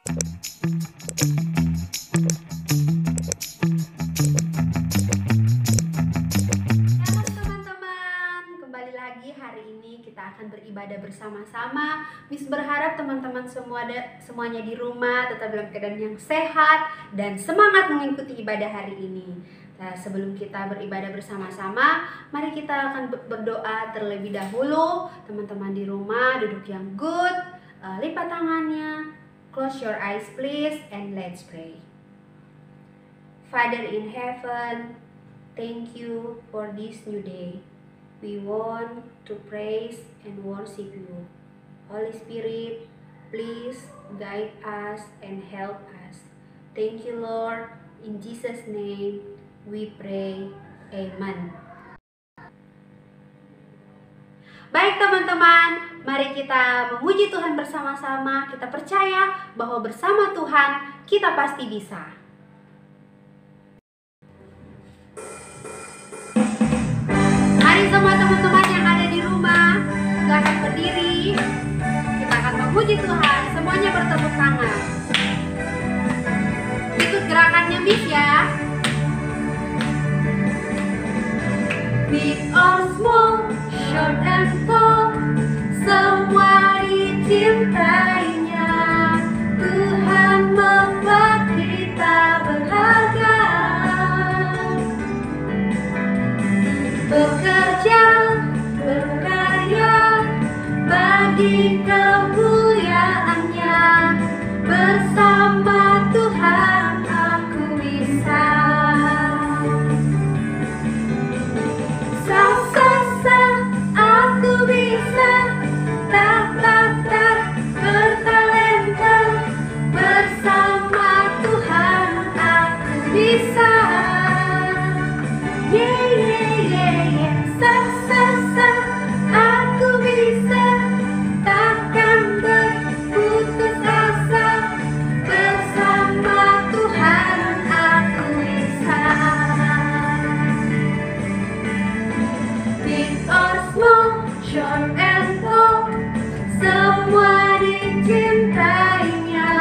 teman-teman, kembali lagi hari ini kita akan beribadah bersama-sama. Miss berharap teman-teman semuanya di rumah tetap dalam keadaan yang sehat dan semangat mengikuti ibadah hari ini. Nah, sebelum kita beribadah bersama-sama, mari kita akan berdoa terlebih dahulu. Teman-teman di rumah duduk yang good, lipat tangannya, close your eyes please, and let's pray. Father in heaven, thank you for this new day. We want to praise and worship you. Holy Spirit, please guide us and help us. Thank you, Lord. In Jesus' name we pray. Amen. Baik teman-teman, mari kita memuji Tuhan bersama-sama. Kita percaya bahwa bersama Tuhan kita pasti bisa. Semua teman-teman yang ada di rumah, silakan berdiri. Kita akan memuji Tuhan. Semuanya bertepuk tangan. Ikut gerakannya Miss ya. Big or small, short and tall, semua dicintainya. Tuhan membuat kita berharga. Bekerja, berkarya bagi kemuliaan-Nya. Bersama Tuhan aku bisa. Sa aku bisa. Tak bertalenta. Bersama Tuhan aku bisa. Aku bisa, takkan berputus asa. Bersama Tuhan aku bisa. Big or small, short and tall, semua dicintainya.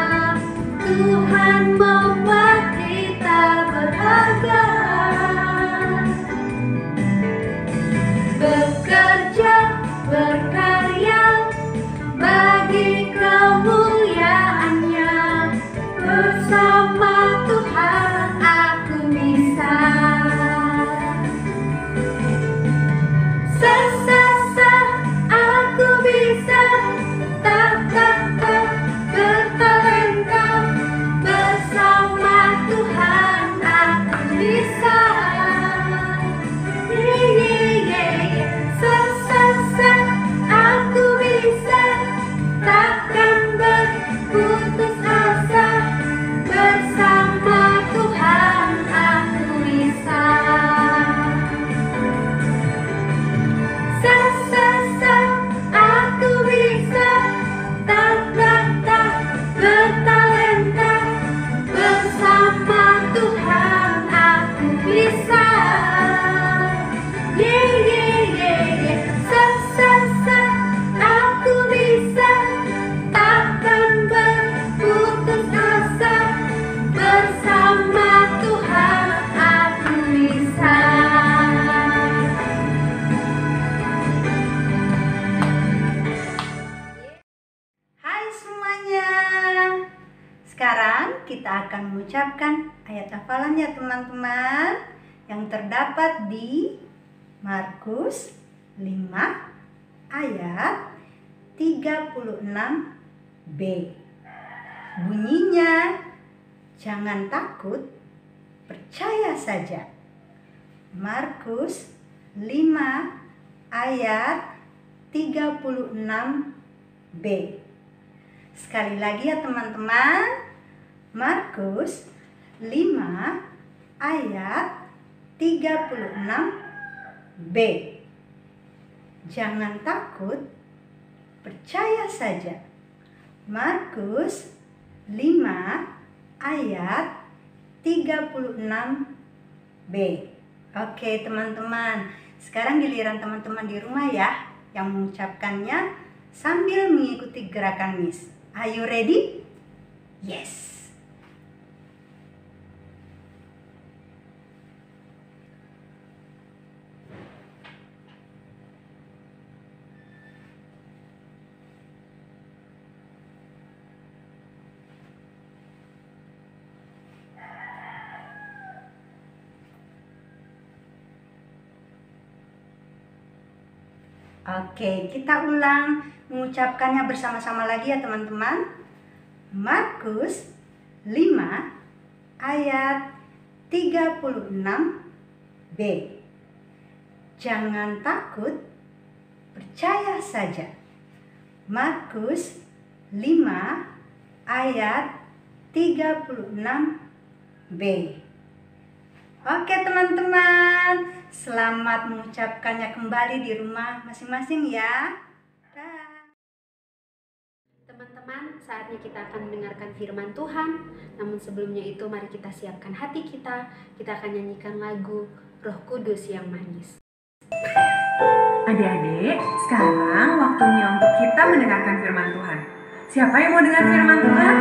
Tuhan membuat kita berharga. Bekerja, berkarya bagi kemuliaan-Nya. Bersama Tuhan aku bisa. Aku bisa. Tak bertalenta. Bersama Tuhan aku bisa. Aku bisa, takkan berputus asa. Bersama Tuhan aku bisa. Aku bisa, tak bertalenta. Bersama Tuhan aku bisa. Aku bisa, takkan berputus asa. Bersama Tuhan aku bisa. Hai semuanya. Sekarang kita akan mengucapkan ayat hafalannya teman-teman, yang terdapat di Markus 5 ayat 36b. Bunyinya, jangan takut, percaya saja. Markus 5 ayat 36b. Sekali lagi ya teman-teman. Markus 5 ayat 36b. Jangan takut, percaya saja. Markus 5 ayat 36b. Oke teman-teman, sekarang giliran teman-teman di rumah ya yang mengucapkannya sambil mengikuti gerakan Miss. Are you ready? Yes. Oke, kita ulang mengucapkannya bersama-sama lagi ya teman-teman. Markus 5 ayat 36b. Jangan takut, percaya saja. Markus 5 ayat 36b. Oke teman-teman, selamat mengucapkannya kembali di rumah masing-masing ya. Teman-teman, saatnya kita akan mendengarkan firman Tuhan. Namun sebelumnya itu mari kita siapkan hati kita. Kita akan nyanyikan lagu Roh Kudus yang manis. Adik-adik, sekarang waktunya untuk kita mendengarkan firman Tuhan. Siapa yang mau dengar firman Tuhan?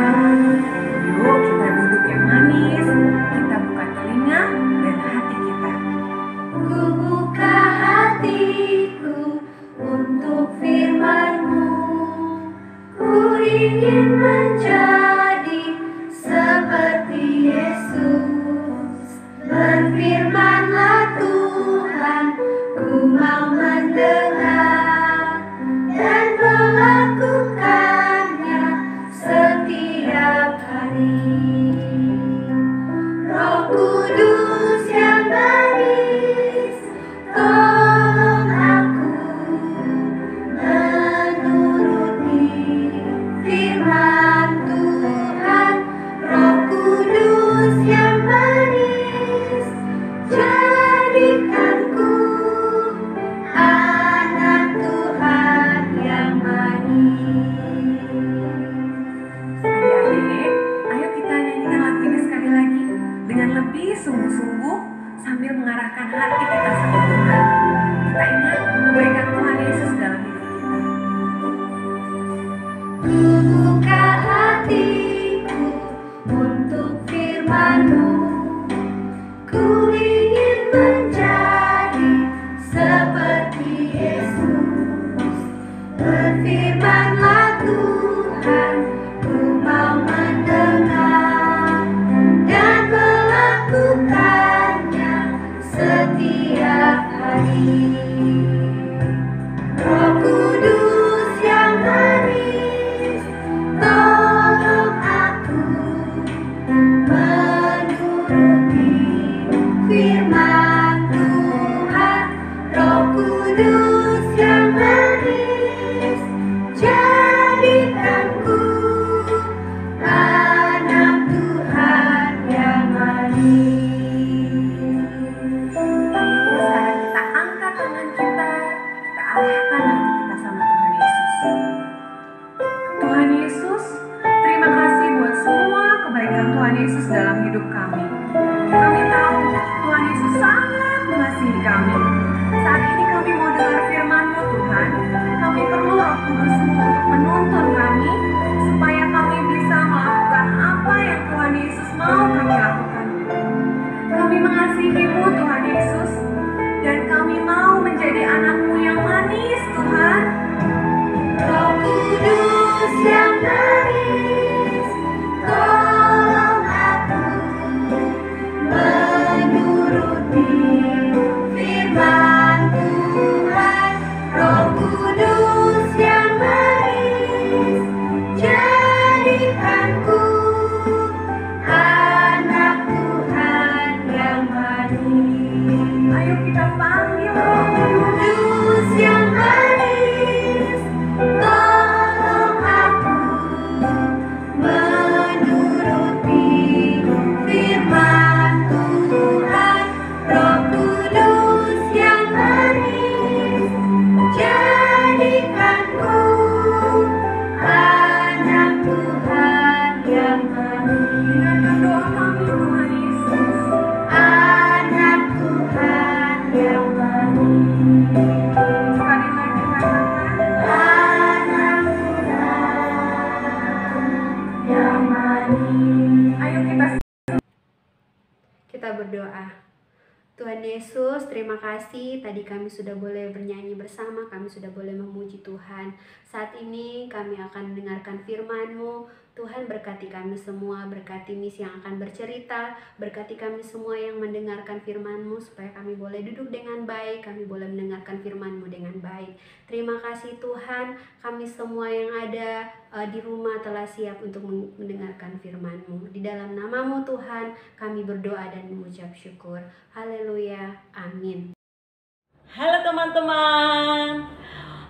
Yuk kita duduk yang manis, kita buka telinga dan hati kita. Ku buka hatiku untuk firman-Mu. Ku ingin menjadi seperti Yesus. Berfirman-Lah Tuhan, ku mau mendengar dan melakukannya setiap hari. Roh Kudus yang manis, tolong aku menuruti firman Tuhan. Roh Kudus yang manis, jadikanku anak Tuhan yang manis. Adik-adik, ayo kita nyanyikan lagu ini sekali lagi dengan lebih sungguh-sungguh sambil mengarahkan hati kita sama Tuhan. Kita ingat kebaikan Tuhan Yesus dalam hidup kita. Ku buka hatiku untuk firman-Mu. Ku ingin menjadi seperti Yesus. Berfirman-Lah Tuhan, ku mau mendengar dan melakukannya setiap hari. Roh Kudus yang manis, tolong aku menuruti firman Tuhan. Roh Kudus yang manis, jadikanku anak Tuhan yang manis. Sekarang kita angkat tangan kita arahkan hati kita sama Tuhan Yesus. Tuhan Yesus, terima kasih buat semua kebaikan Tuhan Yesus dalam hidup kami. Kami tahu Tuhan Yesus sangat mengasihi kami. Saat ini kami mau dengar firman-Mu Tuhan. Kami perlu Roh Kudus-Mu untuk menuntun kami, supaya kami bisa melakukan apa yang Tuhan Yesus mau kami lakukan. Kami mengasihi-Mu Tuhan Yesus, dan kami mau menjadi anak-Mu yang manis Tuhan. Roh Kudus yang manis, tolong aku Ayo Kita berdoa. Tuhan Yesus, terima kasih tadi kami sudah boleh bernyanyi bersama, kami sudah boleh memuji Tuhan. Saat ini kami akan mendengarkan firman-Mu. Tuhan berkati kami semua, berkati Miss yang akan bercerita, berkati kami semua yang mendengarkan firman-Mu supaya kami boleh duduk dengan baik, kami boleh mendengarkan firman-Mu dengan baik. Terima kasih Tuhan, kami semua yang ada di rumah telah siap untuk mendengarkan firman-Mu. Di dalam nama-Mu Tuhan, kami berdoa dan mengucap syukur. Haleluya, amin. Halo teman-teman,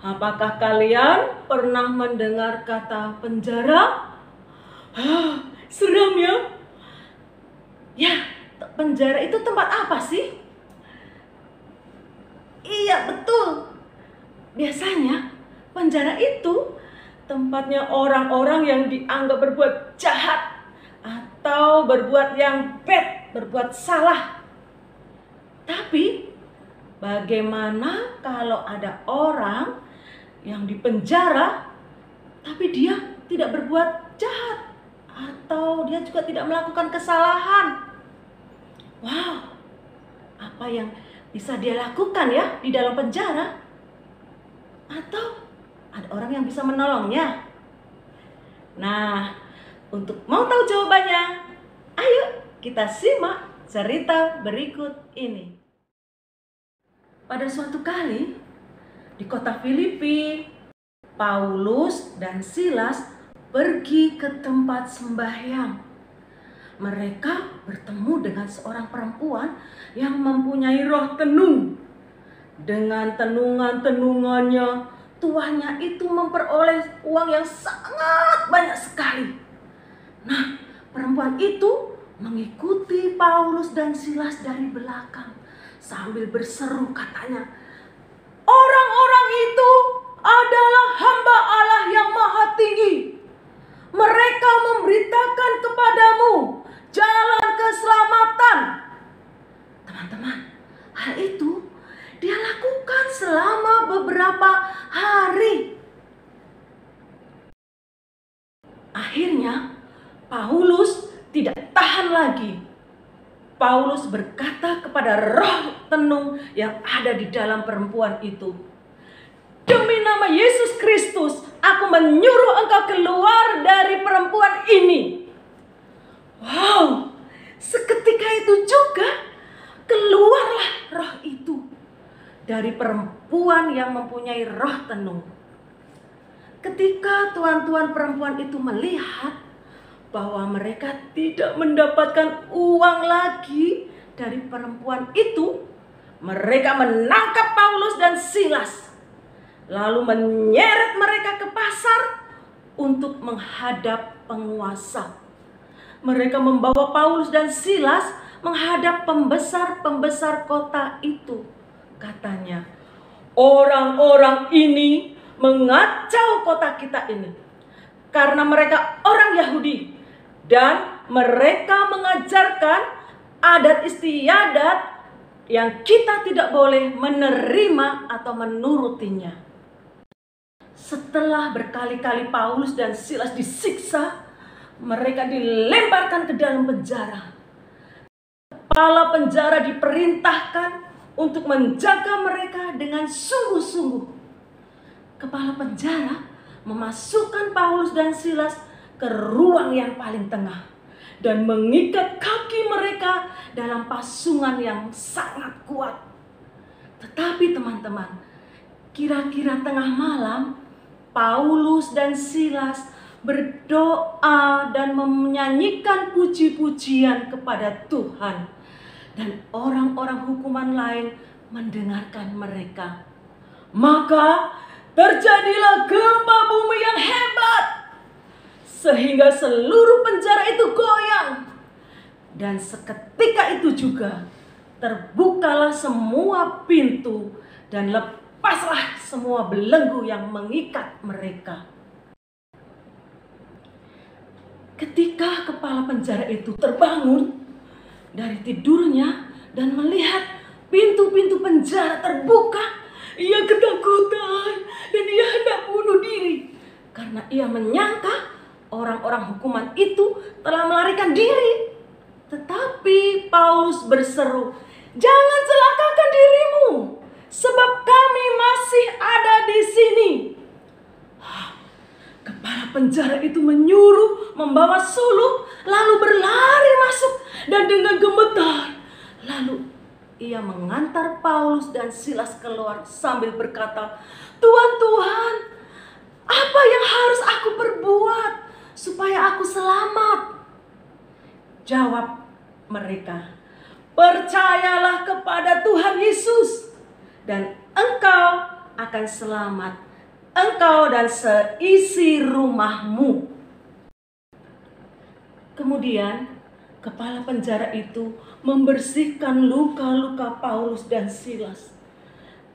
apakah kalian pernah mendengar kata penjara? Seram ya? Ya, penjara itu tempat apa sih? Iya, betul. Biasanya penjara itu tempatnya orang-orang yang dianggap berbuat jahat atau berbuat yang bad, berbuat salah. Tapi bagaimana kalau ada orang yang dipenjara tapi dia tidak berbuat jahat atau dia juga tidak melakukan kesalahan? Wow, apa yang bisa dia lakukan ya di dalam penjara? Atau ada orang yang bisa menolongnya? Nah, untuk mau tahu jawabannya, ayo kita simak cerita berikut ini. Pada suatu kali di kota Filipi, Paulus dan Silas pergi ke tempat sembahyang. Mereka bertemu dengan seorang perempuan yang mempunyai roh tenung. Dengan tenungan-tenungannya, tuannya itu memperoleh uang yang sangat banyak sekali. Nah, perempuan itu mengikuti Paulus dan Silas dari belakang sambil berseru, katanya, "Orang-orang itu adalah hamba Allah yang Maha Tinggi. Mereka memberitakan kepadamu jalan keselamatan." Teman-teman, hal itu dia lakukan selama beberapa hari. Akhirnya Paulus tidak tahan lagi. Paulus berkata kepada roh tenung yang ada di dalam perempuan itu, "Demi nama Yesus Kristus, aku menyuruh engkau keluar dari perempuan ini." Wow, seketika itu juga keluarlah roh itu dari perempuan yang mempunyai roh tenung. Ketika tuan-tuan perempuan itu melihat bahwa mereka tidak mendapatkan uang lagi dari perempuan itu, mereka menangkap Paulus dan Silas, lalu menyeret mereka ke pasar untuk menghadap penguasa. Mereka membawa Paulus dan Silas menghadap pembesar-pembesar kota itu. Katanya, "Orang-orang ini mengacau kota kita ini karena mereka orang Yahudi dan mereka mengajarkan adat istiadat yang kita tidak boleh menerima atau menurutinya." Setelah berkali-kali Paulus dan Silas disiksa, mereka dilemparkan ke dalam penjara. Kepala penjara diperintahkan untuk menjaga mereka dengan sungguh-sungguh. Kepala penjara memasukkan Paulus dan Silas ke ruang yang paling tengah dan mengikat kaki mereka dalam pasungan yang sangat kuat. Tetapi teman-teman, kira-kira tengah malam, Paulus dan Silas berdoa dan menyanyikan puji-pujian kepada Tuhan. Dan orang-orang hukuman lain mendengarkan mereka. Maka terjadilah gempa bumi yang hebat, sehingga seluruh penjara itu goyang. Dan seketika itu juga terbukalah semua pintu dan lepaslah semua belenggu yang mengikat mereka. Ketika kepala penjara itu terbangun dari tidurnya dan melihat pintu-pintu penjara terbuka, ia ketakutan dan ia hendak bunuh diri karena ia menyangka orang-orang hukuman itu telah melarikan diri. Tetapi Paulus berseru, "Jangan celakakan dirimu, sebab kami masih ada di sini." Kepala penjara itu menyuruh membawa sulung, lalu berlari masuk dan dengan gemetar. Lalu ia mengantar Paulus dan Silas keluar sambil berkata, "Tuhan, Tuhan, apa yang harus aku perbuat supaya aku selamat?" Jawab mereka, "Percayalah kepada Tuhan Yesus dan engkau akan selamat, engkau dan seisi rumahmu." Kemudian kepala penjara itu membersihkan luka-luka Paulus dan Silas.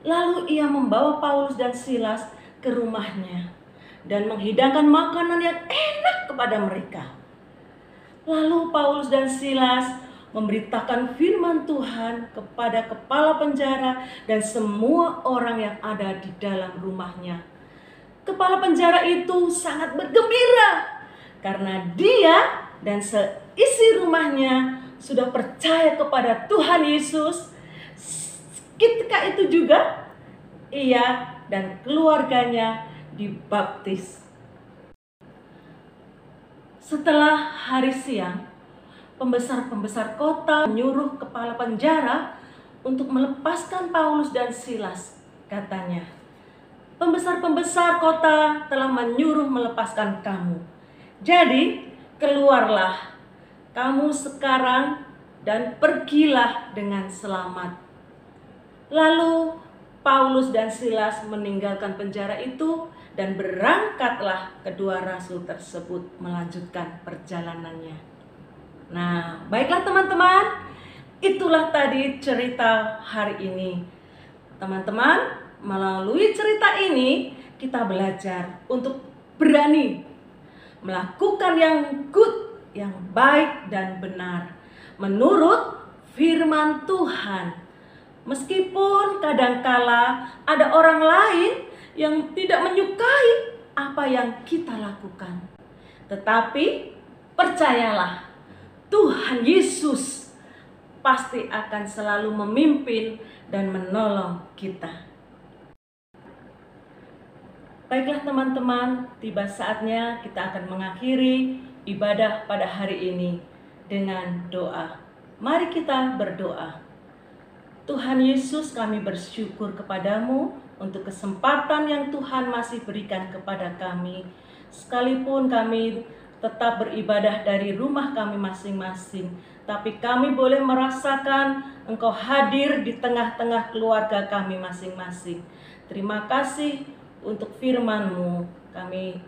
Lalu ia membawa Paulus dan Silas ke rumahnya dan menghidangkan makanan yang enak kepada mereka. Lalu Paulus dan Silas memberitakan firman Tuhan kepada kepala penjara dan semua orang yang ada di dalam rumahnya. Kepala penjara itu sangat bergembira karena dia dan seisi rumahnya sudah percaya kepada Tuhan Yesus. Ketika itu juga ia dan keluarganya dibaptis. Setelah hari siang, pembesar-pembesar kota menyuruh kepala penjara untuk melepaskan Paulus dan Silas. Katanya, "Pembesar-pembesar kota telah menyuruh melepaskan kamu. Jadi, keluarlah kamu sekarang dan pergilah dengan selamat." Lalu Paulus dan Silas meninggalkan penjara itu dan berangkatlah kedua rasul tersebut melanjutkan perjalanannya. Nah, baiklah teman-teman, itulah tadi cerita hari ini. Teman-teman, melalui cerita ini kita belajar untuk berani melakukan yang good, yang baik dan benar menurut firman Tuhan. Meskipun kadangkala ada orang lain yang tidak menyukai apa yang kita lakukan, tetapi percayalah, Tuhan Yesus pasti akan selalu memimpin dan menolong kita. Baiklah teman-teman, tiba saatnya kita akan mengakhiri ibadah pada hari ini dengan doa. Mari kita berdoa. Tuhan Yesus, kami bersyukur kepadamu untuk kesempatan yang Tuhan masih berikan kepada kami. Sekalipun kami tetap beribadah dari rumah kami masing-masing, tapi kami boleh merasakan Engkau hadir di tengah-tengah keluarga kami masing-masing. Terima kasih untuk firman-Mu.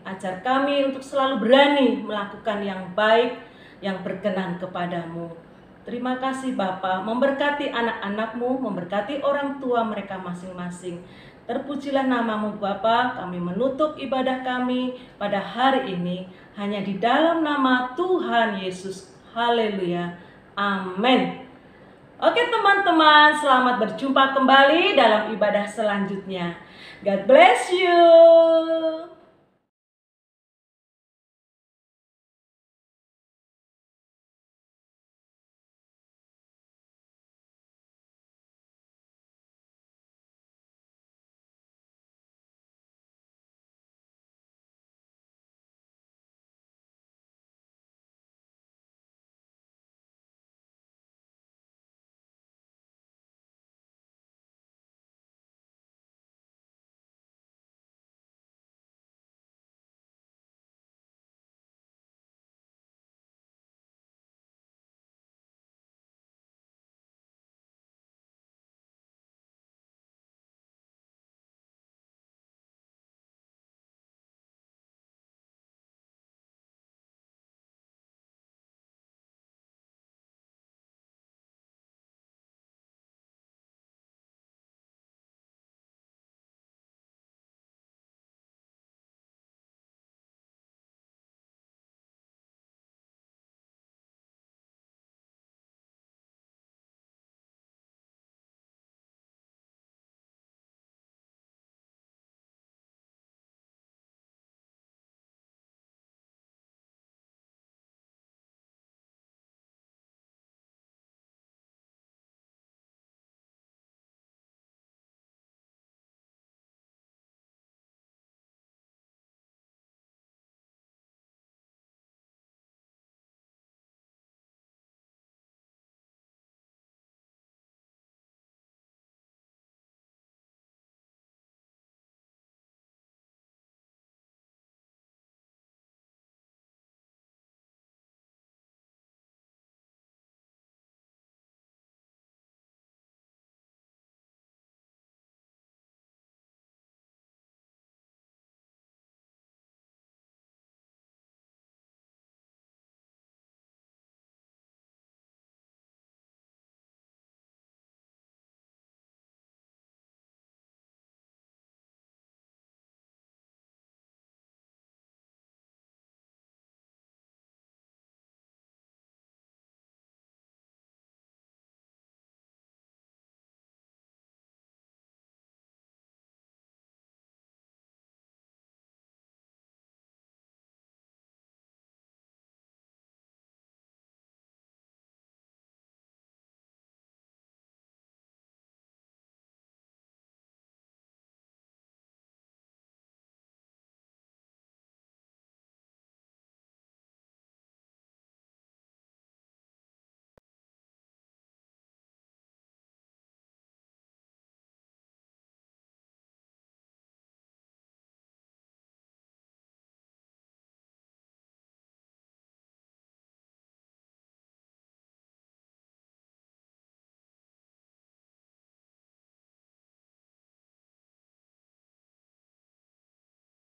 Ajar kami untuk selalu berani melakukan yang baik, yang berkenan kepadamu. Terima kasih Bapa, memberkati anak-anak-Mu, memberkati orang tua mereka masing-masing. Terpujilah nama-Mu Bapa, kami menutup ibadah kami pada hari ini hanya di dalam nama Tuhan Yesus. Haleluya. Amin. Oke teman-teman, selamat berjumpa kembali dalam ibadah selanjutnya. God bless you.